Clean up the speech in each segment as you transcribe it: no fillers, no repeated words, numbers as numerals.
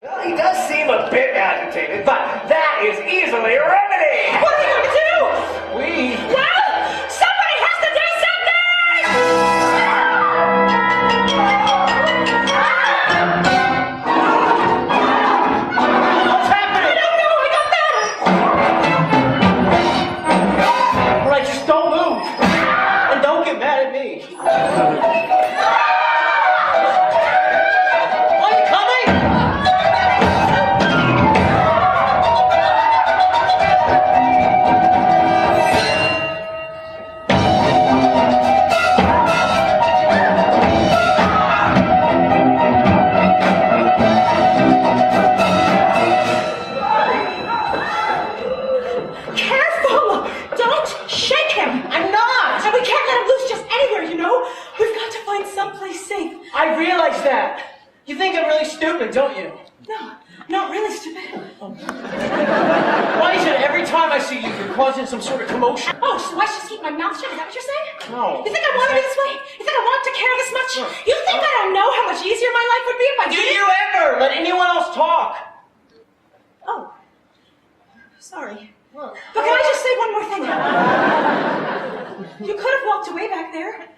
Well, he does seem a bit agitated, but that is easily remedied. What are we going to do? Well, somebody has to do something! What's happening? I don't know, I got that! All right, just don't move. And don't get mad at me. Are you coming? Careful! Don't shake him! I'm not. And we can't let him loose just anywhere, you know? We've got to find someplace safe. I realize that. You think I'm really stupid, don't you? No, not really, stupid. Why is it every time I see you, you're causing some sort of commotion? Oh, so I should just keep my mouth shut? Is that what you're saying? No. You think I want to be this way? You think I want to care this much? Sure. You think I don't know how much easier my life would be if I Do didn't? you ever let anyone else talk? Oh. Sorry. Well, But can I just say one more thing? You could have walked away back there.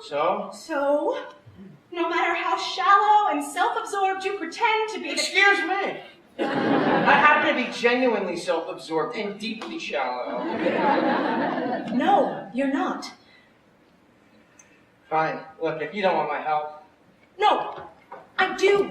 So? So, no matter how shallow and self-absorbed you pretend to be, Excuse me. I happen to be genuinely self-absorbed and deeply shallow. No, you're not. Fine. Look, if you don't want my help. No, I do.